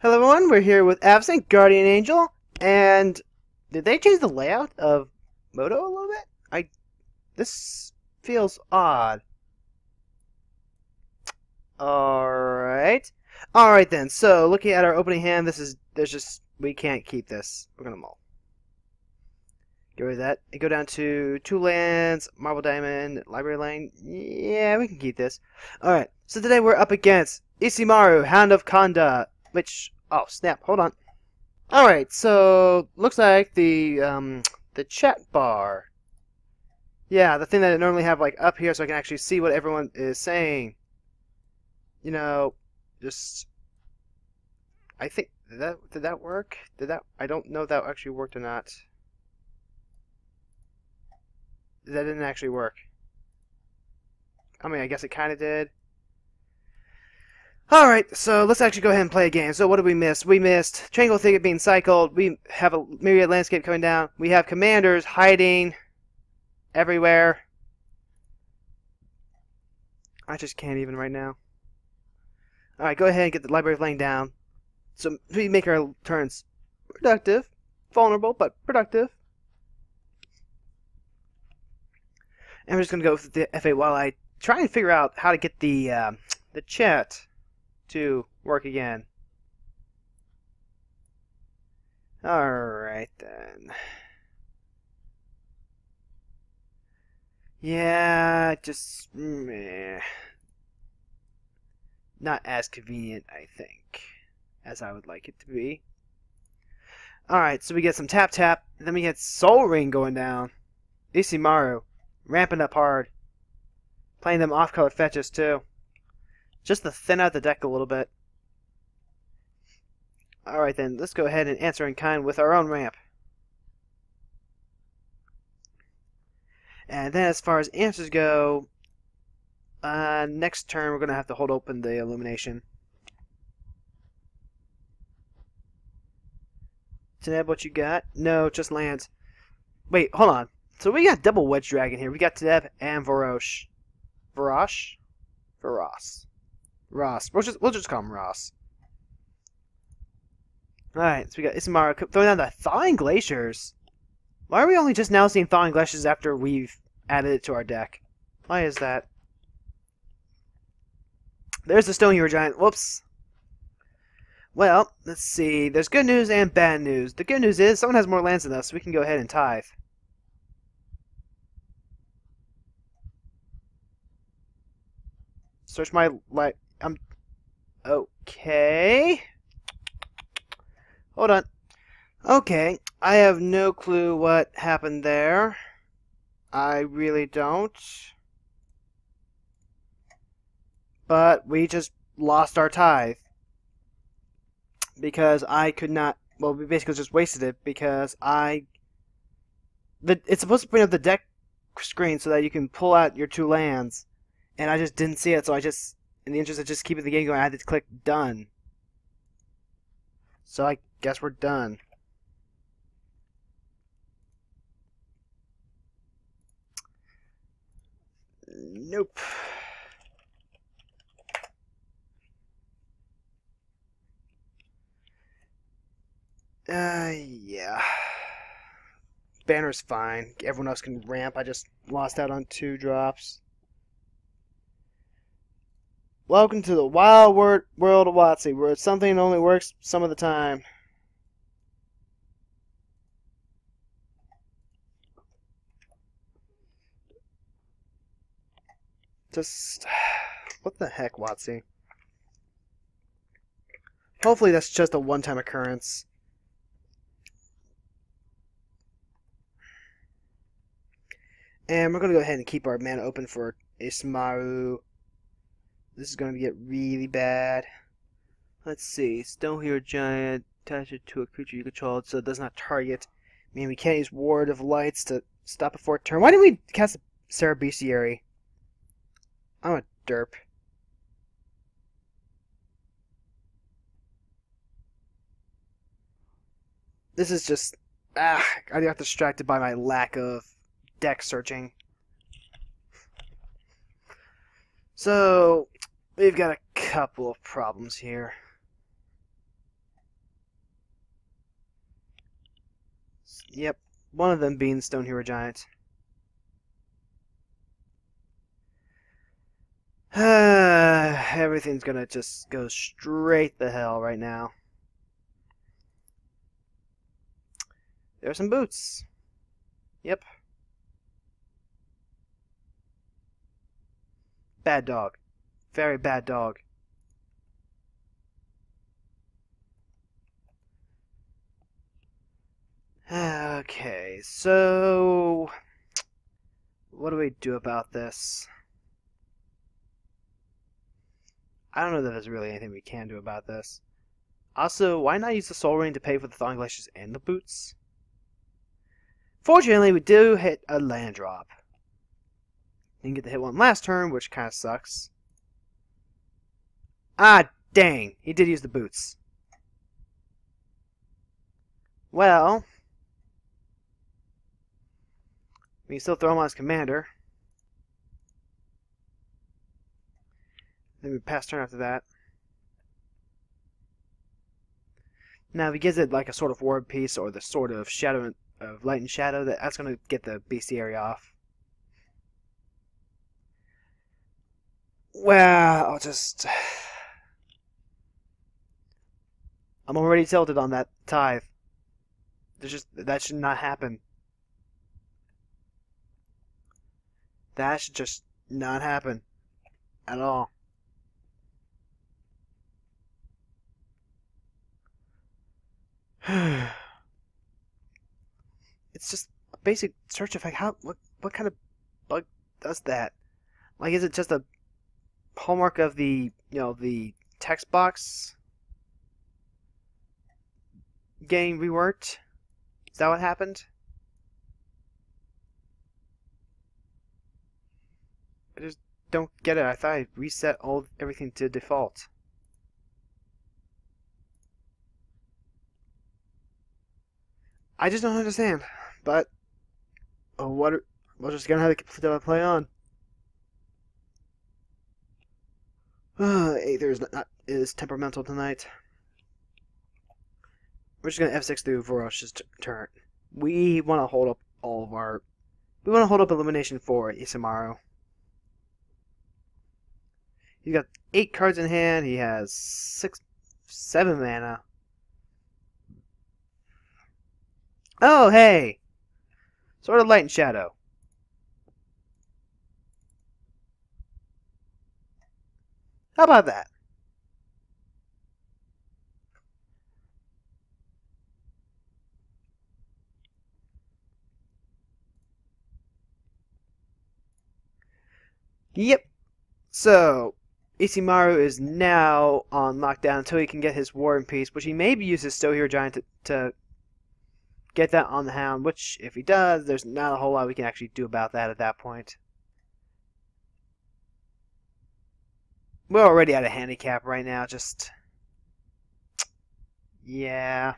Hello everyone, we're here with Avacyn, Guardian Angel, and did they change the layout of Moto a little bit? This feels odd. Alright. Alright then, so looking at our opening hand, we can't keep this. We're gonna mull. Get rid of that. And go down to 2 lands, Marble Diamond, Library Lane. Yeah, we can keep this. Alright, so today we're up against Ishimaru, Hound of Kanda. Which, oh snap, hold on. Alright, so looks like the chat bar. Yeah, the thing that I normally have like up here so I can actually see what everyone is saying. You know, I think did that work? I don't know if that actually worked or not. That didn't actually work. I mean, I guess it kind of did. Alright, so let's actually go ahead and play a game. So what did we miss? We missed Triangle Thicket being cycled. We have a myriad landscape coming down. We have commanders hiding everywhere. I just can't even right now. Alright, go ahead and get the library laying down. So we make our turns productive. Vulnerable, but productive. And we're just going to go with the FA while I try and figure out how to get the chat to work again. Alright then. Yeah, just meh. Not as convenient, I think, as I would like it to be. Alright, so we get some tap tap, then we get Soul Ring going down. Ishimaru, ramping up hard. Playing them off-color fetches too. Just to thin out the deck a little bit. Alright then, let's go ahead and answer in kind with our own ramp. And then as far as answers go, next turn we're going to have to hold open the Illumination. Taneb, what you got? No, just lands. Wait, hold on. So we got double Wedge Dragon here. We got Taneb and Varosh. Varosh? Varos. Ross. We'll just call him Ross. Alright, so we got Ishimaru throwing down the Thawing Glaciers. Why are we only just now seeing Thawing Glaciers after we've added it to our deck? Why is that? There's the Stone Hero Giant. Whoops. Well, let's see. There's good news and bad news. The good news is someone has more lands than us, so we can go ahead and tithe. Search my light. Okay. Hold on. Okay. I have no clue what happened there. I really don't. But we just lost our tithe. Because I could not... Well, we basically just wasted it because it's supposed to bring up the deck screen so that you can pull out your 2 lands. And I just didn't see it, so I just... In the interest of just keeping the game going, I had to click done. So I guess we're done. Nope. Yeah. Banner's fine. Everyone else can ramp. I just lost out on 2 drops. Welcome to the wild world of WotC, where something only works some of the time. Just... What the heck, WotC? Hopefully that's just a one-time occurrence. And we're going to go ahead and keep our mana open for Ishimaru. This is going to get really bad. Let's see. Stone Hero Giant. Attach it to a creature you control so it does not target. I mean, we can't use Ward of Lights to stop a 4th turn. Why didn't we cast a Cerebestiary? I'm a derp. This is just... I got distracted by my lack of deck searching. So, we've got a couple of problems here. Yep, one of them being Stone Hero Giant. Everything's gonna just go straight the hell right now. There's some boots. Yep. Bad dog. Very bad dog. Okay, so what do we do about this? I don't know that there's really anything we can do about this. Also, why not use the Soul Ring to pay for the Thawing Glaciers and the boots? Fortunately, we do hit a land drop. Didn't get to hit one last turn, which kind of sucks. Ah, dang! He did use the boots. Well, we can still throw him on his commander. Then we pass turn after that. Now, if he gives it like a sort of ward piece or the sort of shadow of light and shadow, that's going to get the bestiary off. Well, I'm already tilted on that tithe. That should not happen. That should just not happen at all. It's just a basic search effect. What kind of bug does that? Like, is it just a hallmark of the the text box getting reworked? Is that what happened? I just don't get it. I thought I reset everything to default. I just don't understand. But we're just gonna have to play on. Aether is temperamental tonight. We're just gonna F6 through Vorosh's turn. We want to hold up We want to hold up Illumination for Isamaru. He's got 8 cards in hand. He has 7 mana. Oh, hey! Sort of light and shadow. How about that? Yep. So, Isamaru is now on lockdown until he can get his War and Peace, which he maybe uses Stone Hero Giant to get that on the Hound, which, if he does, there's not a whole lot we can actually do about that at that point. We're already at a handicap right now, just... yeah.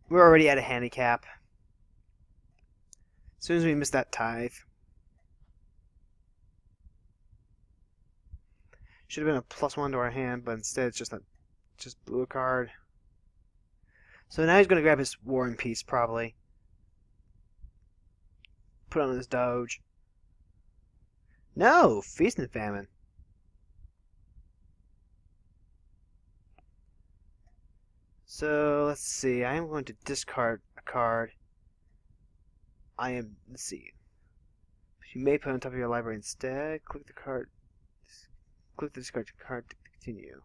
We're already at a handicap. As soon as we miss that tithe. Should have been a +1 to our hand, but instead it's just blew a card. So now he's going to grab his War and Peace, probably. Put on his Doge. No! Feast and Famine. So, let's see. I am going to discard a card. Let's see. You may put on top of your library instead. Click the card. Click the discard card to continue.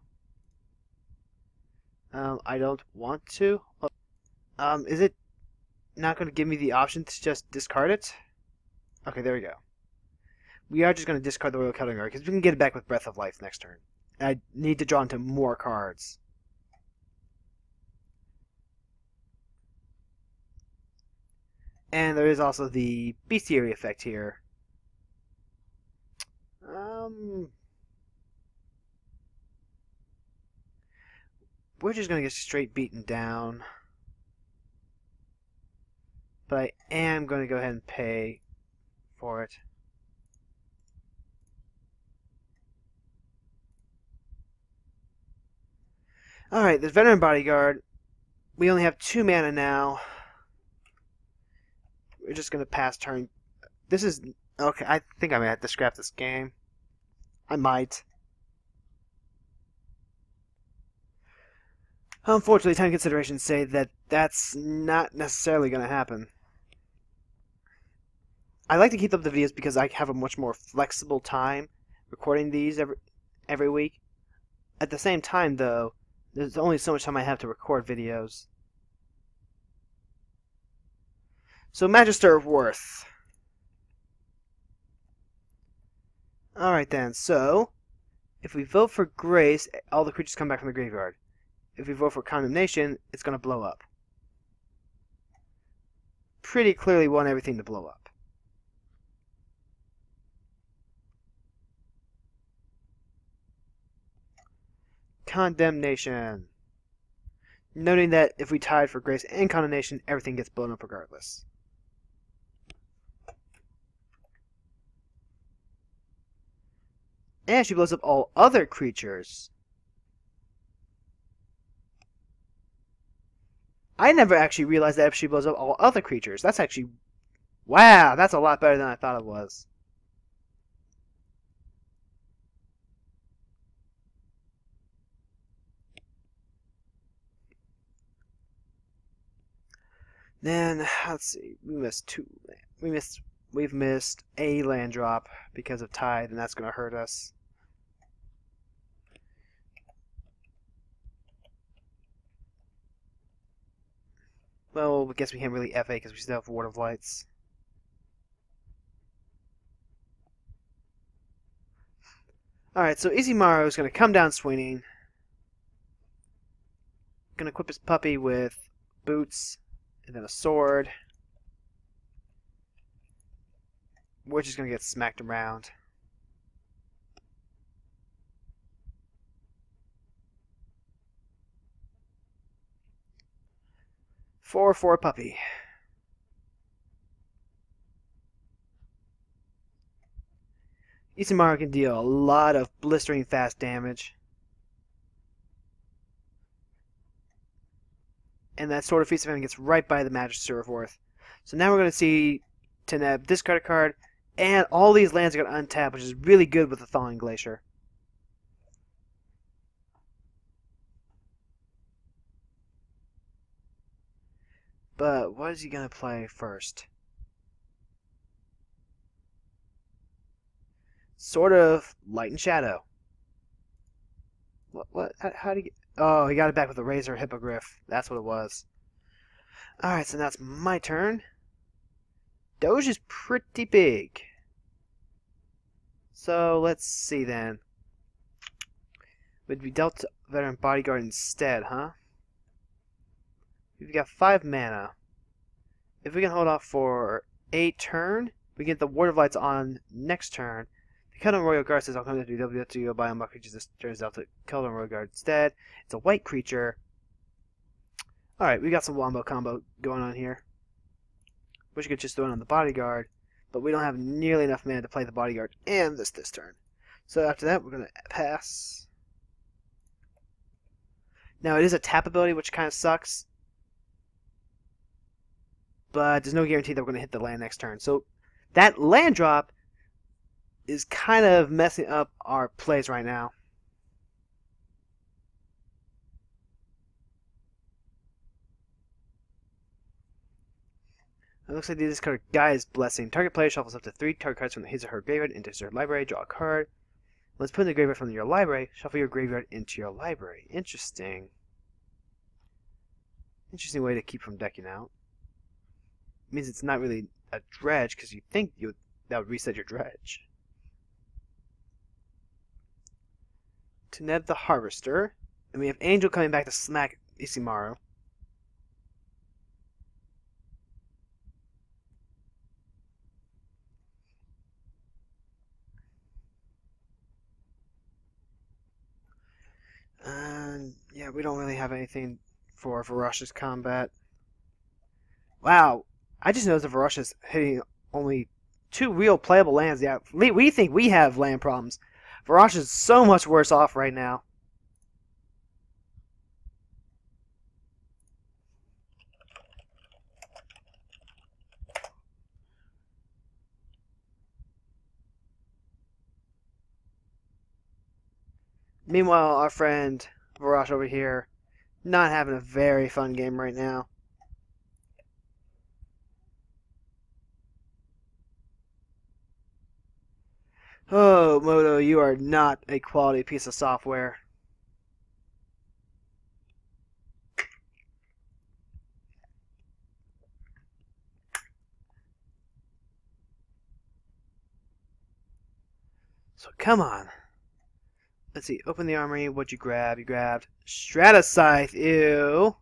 I don't want to. Is it not going to give me the option to just discard it? Okay, there we go. We are just going to discard the Royal Celtic Guard because we can get it back with Breath of Life next turn. And I need to draw into more cards. And there is also the bestiary effect here. We're just going to get straight beaten down. But I am going to go ahead and pay for it. Alright, this Veteran Bodyguard we only have 2 mana now. We're just gonna pass turn. This is okay. I think I might have to scrap this game. I might. Unfortunately, time considerations say that that's not necessarily going to happen. I like to keep up the videos because I have a much more flexible time recording these every week. At the same time, though, there's only so much time I have to record videos. So, Magister of Worth. Alright then, so, if we vote for Grace, all the creatures come back from the graveyard. If we vote for Condemnation, it's going to blow up. Pretty clearly want everything to blow up. Condemnation. Noting that if we tied for Grace and Condemnation, everything gets blown up regardless. And she blows up all other creatures. I never actually realized that if she blows up all other creatures. That's actually... Wow, that's a lot better than I thought it was. Then, let's see. We missed 2. We've missed a land drop because of tide, and that's going to hurt us. Well, I guess we can't really FA because we still have Ward of Lights. Alright, so Izumaru is going to come down swinging. Going to equip his puppy with boots and then a sword. We're just going to get smacked around. For a puppy. Izumaru can deal a lot of blistering fast damage. And that Sword of Feast of Heaven gets right by the Magister of Worth. So now we're going to see Teneb discard a card, and all these lands are going to untap, which is really good with the Thawing Glacier. But what is he going to play first? Sort of Light and Shadow. What? How do you get... Oh, he got it back with a Razor Hippogriff. That's what it was. Alright, so that's my turn. Doge is pretty big. So, let's see then. Would we dealt Veteran Bodyguard instead, huh? We've got 5 mana. If we can hold off for a turn, we get the Ward of Lights on next turn. The Keldon Royal Guard says I'll come to WW to go buy unlock creatures. This turns out to Keldon Royal Guard instead. It's a white creature. Alright, we got some wombo combo going on here. Wish we could just throw it on the Bodyguard, but we don't have nearly enough mana to play the Bodyguard and this turn. So after that, we're going to pass. Now, it is a tap ability, which kind of sucks. But there's no guarantee that we're going to hit the land next turn. So that land drop is kind of messing up our plays right now. It looks like they discard Guy's Blessing. Target player shuffles up to 3 target cards from his or her graveyard into their library. Draw a card. Let's put in the graveyard from your library. Shuffle your graveyard into your library. Interesting. Interesting way to keep from decking out. It means it's not really a dredge because you think that would reset your dredge. Teneb the Harvester. And we have Angel coming back to smack Izumaru. Yeah, we don't really have anything for Varash's combat. Wow, I just noticed that Varash's hitting only 2 real playable lands. Yeah, we think we have land problems. Varash is so much worse off right now. Meanwhile, our friend Varash over here, not having a very fun game right now. Oh, Moto, you are not a quality piece of software. So come on. Let's see. Open the armory. What'd you grab? You grabbed Stratascythe. Ew.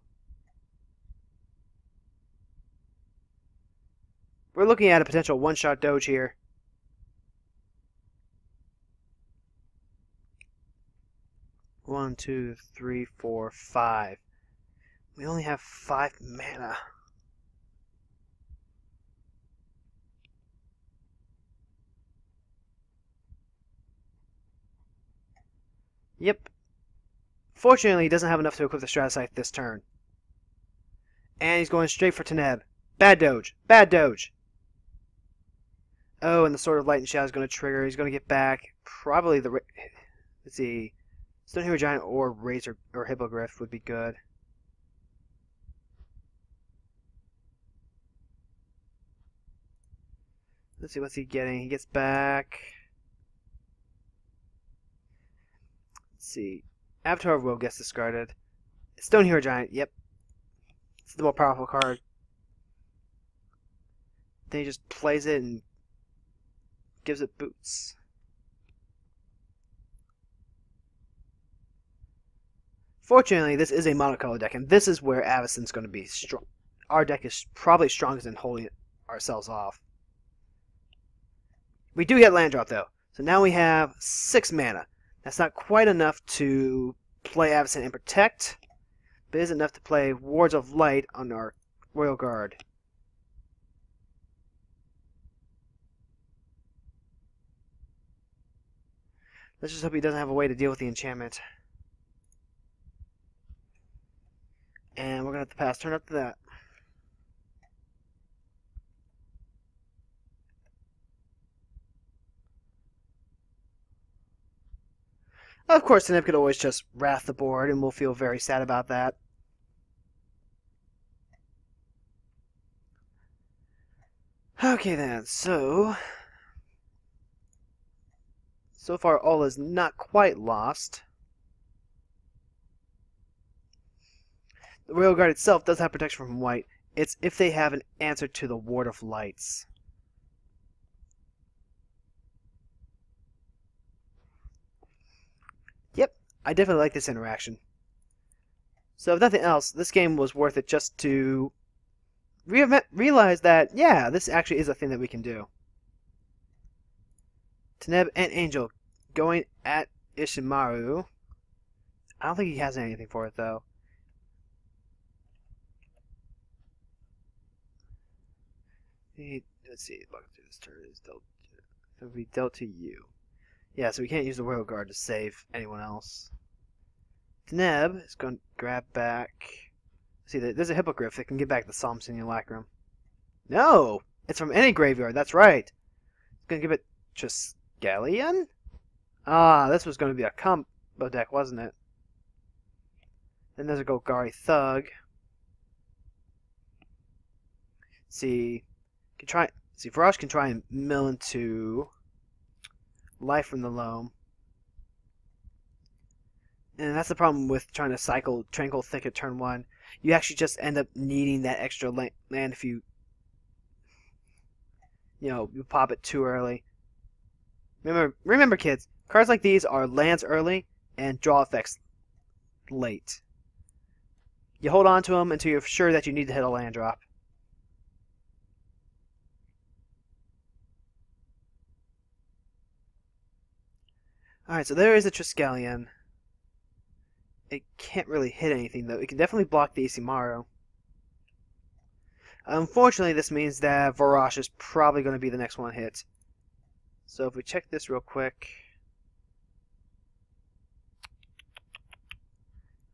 We're looking at a potential one-shot doge here. One, two, three, four, five. We only have 5 mana. Yep. Fortunately, he doesn't have enough to equip the Stratascythe this turn. And he's going straight for Teneb. Bad Doge. Bad Doge. Oh, and the Sword of Light and Shadow is going to trigger. He's going to get back probably the... Let's see. Stone Hero Giant or Razor or Hippogriff would be good. Let's see, what's he getting? He gets back... Let's see. Avatar of Will gets discarded. Stone Hero Giant, yep. It's the more powerful card. Then he just plays it and gives it boots. Fortunately, this is a monocolor deck, and this is where Avacyn's going to be strong. Our deck is probably strongest in holding ourselves off. We do get land drop, though. So now we have 6 mana. That's not quite enough to play Avacyn and Protect, but it is enough to play Wards of Light on our Royal Guard. Let's just hope he doesn't have a way to deal with the enchantment. And we're going to have to pass turn up to that. Of course, Teneb could always just wrath the board, and we'll feel very sad about that. Okay then, so far all is not quite lost. The Royal Guard itself does have protection from white. It's if they have an answer to the Ward of Lights. Yep, I definitely like this interaction. So if nothing else, this game was worth it just to realize that, yeah, this actually is a thing that we can do. Teneb and Angel going at Ishimaru. I don't think he has anything for it, though. Let's see. Luck through this turn is dealt. It will be dealt to you. Yeah, so we can't use the Royal Guard to save anyone else. Teneb is going to grab back. See, there's a Hippogriff that can get back the Psalm Simulacrum. No! It's from any graveyard, that's right. It's going to give it Triskelion? Ah, this was going to be a combo deck, wasn't it? Then there's a Golgari Thug. See, Varash can try and mill into Life from the Loam. And that's the problem with trying to cycle Tranquil Thicket turn 1. You actually just end up needing that extra land if you pop it too early. Remember kids, cards like these are lands early and draw effects late. You hold on to them until you're sure that you need to hit a land drop. Alright, so there is a Triskelion. It can't really hit anything, though. It can definitely block the Ishimaru. Unfortunately, this means that Varash is probably going to be the next one hit. So if we check this real quick...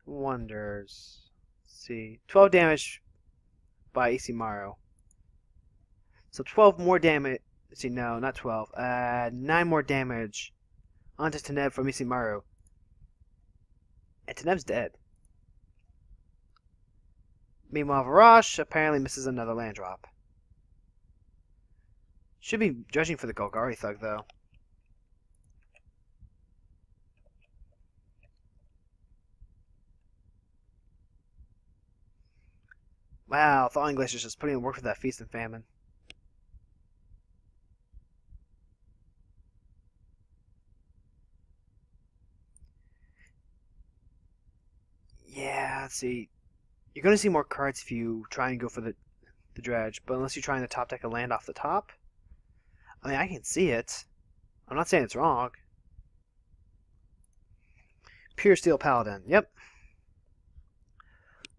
Wonders... Let's see... 12 damage by Ishimaru. So 12 more damage... Let's see, no, not 12. 9 more damage onto Teneb from Ishimaru. And Tanem's dead. Meanwhile, Varash apparently misses another land drop. Should be judging for the Golgari Thug, though. Wow, Thawing Glacier's just putting in work for that Feast and Famine. Yeah, let's see. You're going to see more cards if you try and go for the dredge, but unless you're trying to top deck a land off the top. I mean, I can see it. I'm not saying it's wrong. Pure Steel Paladin. Yep.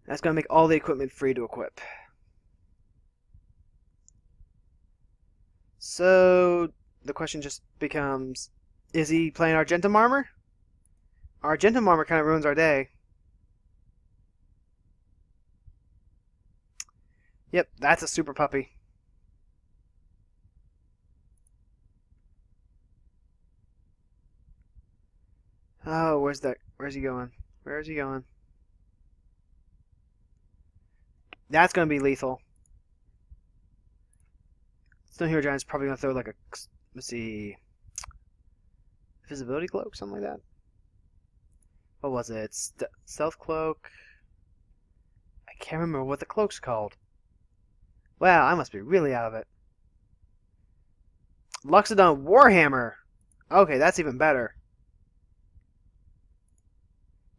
That's going to make all the equipment free to equip. So, the question just becomes, is he playing Argentum Armor? Argentum Armor kind of ruins our day. Yep, that's a super puppy. Oh, where's that? Where's he going? Where is he going? That's going to be lethal. Stone Hero Giant's probably going to throw like a, let's see, Visibility Cloak, something like that. What was it? Stealth Cloak? I can't remember what the cloak's called. Wow, I must be really out of it. Luxodon Warhammer! Okay, that's even better.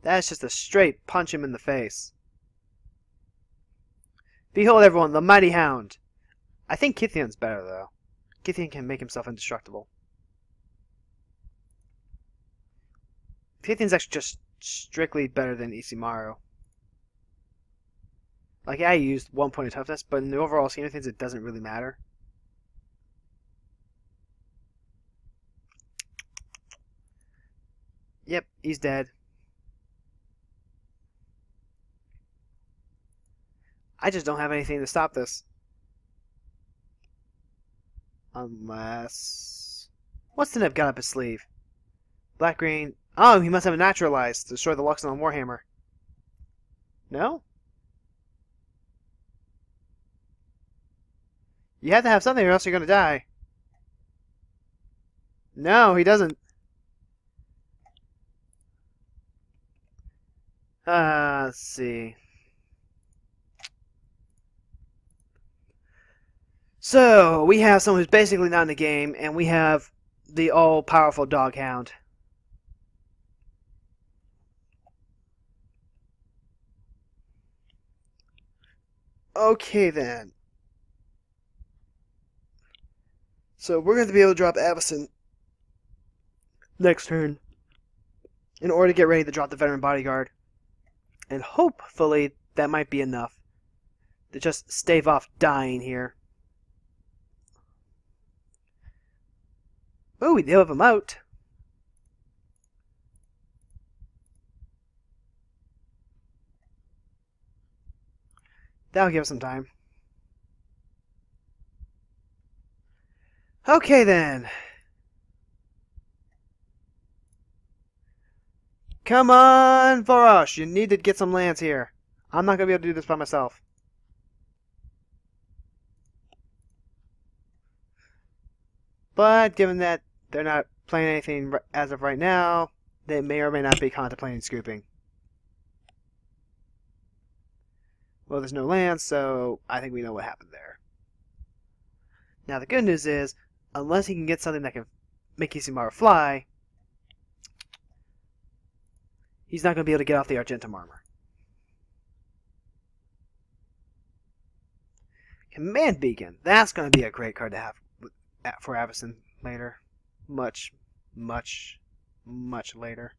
That's just a straight punch him in the face. Behold everyone, the Mighty Hound! I think Kytheon's better, though. Kytheon can make himself indestructible. Kytheon's actually just strictly better than Ishimaru. Like, yeah, I used 1 point of toughness, but in the overall scheme of things, it doesn't really matter. Yep, he's dead. I just don't have anything to stop this. Unless... What's the Neb got up his sleeve? Black-green... Oh, he must have a Naturalized to destroy the Luxodon Warhammer. No? You have to have something or else you're going to die. No, he doesn't. Let's see. So, we have someone who's basically not in the game, and we have the all-powerful Doghound. Okay, then. So, we're going to be able to drop Avacyn next turn in order to get ready to drop the Veteran Bodyguard. And hopefully, that might be enough to just stave off dying here. Oh, we do have him out. That'll give us some time. Okay, then. Come on, Varash. You need to get some lands here. I'm not going to be able to do this by myself. But given that they're not playing anything as of right now, they may or may not be contemplating scooping. Well, there's no land, so I think we know what happened there. Now, the good news is, unless he can get something that can make Ishimaru fly, he's not going to be able to get off the Argentum Armor. Command Beacon. That's going to be a great card to have for Avacyn later. Much, much, much later.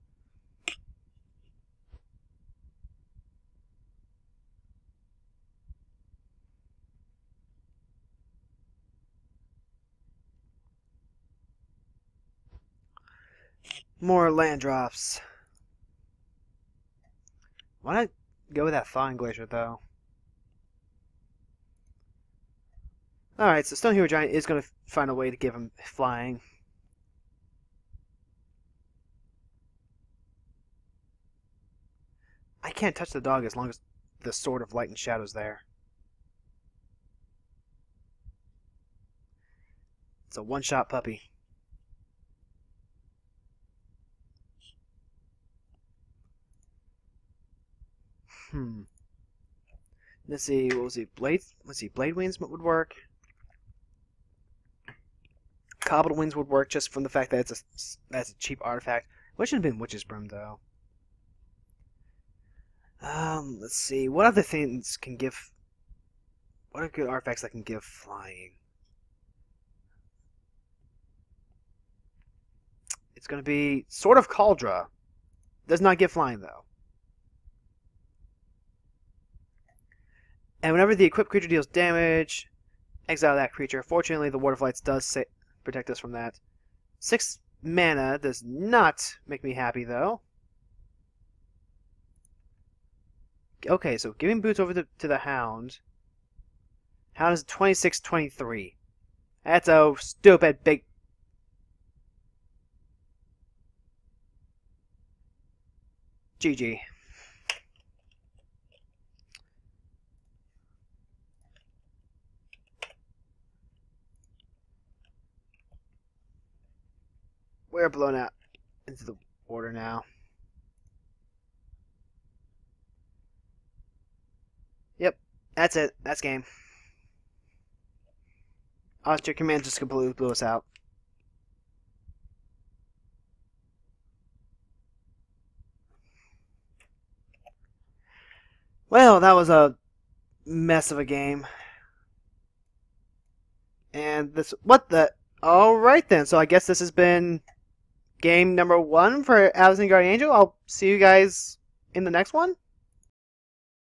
More land drops. Why not go with that Thawing Glacier, though? Alright, so Stone Hero Giant is going to find a way to give him flying. can't touch the dog as long as the Sword of Light and Shadow's there. It's a one-shot puppy. Let's see, what was it? Let's see, Blade Wings would work. Cobbled Wings would work just from the fact that that's a cheap artifact. What should have been Witch's Broom, though? Let's see. What other things can give... What are good artifacts that can give flying? It's going to be Sword of Cauldra. Does not give flying, though. And whenever the equipped creature deals damage, exile that creature. Fortunately, the Ward of Lights does protect us from that. 6 mana does not make me happy, though. Okay, so giving boots over to the Hound. Hound is 26-23. That's a stupid big... GG. We're blown out into the water now. Yep, that's it. That's game. Your command just completely blew us out. Well, that was a mess of a game. And this... What the... Alright then, so I guess this has been... game number 1 for Avacyn Guardian Angel. I'll see you guys in the next one.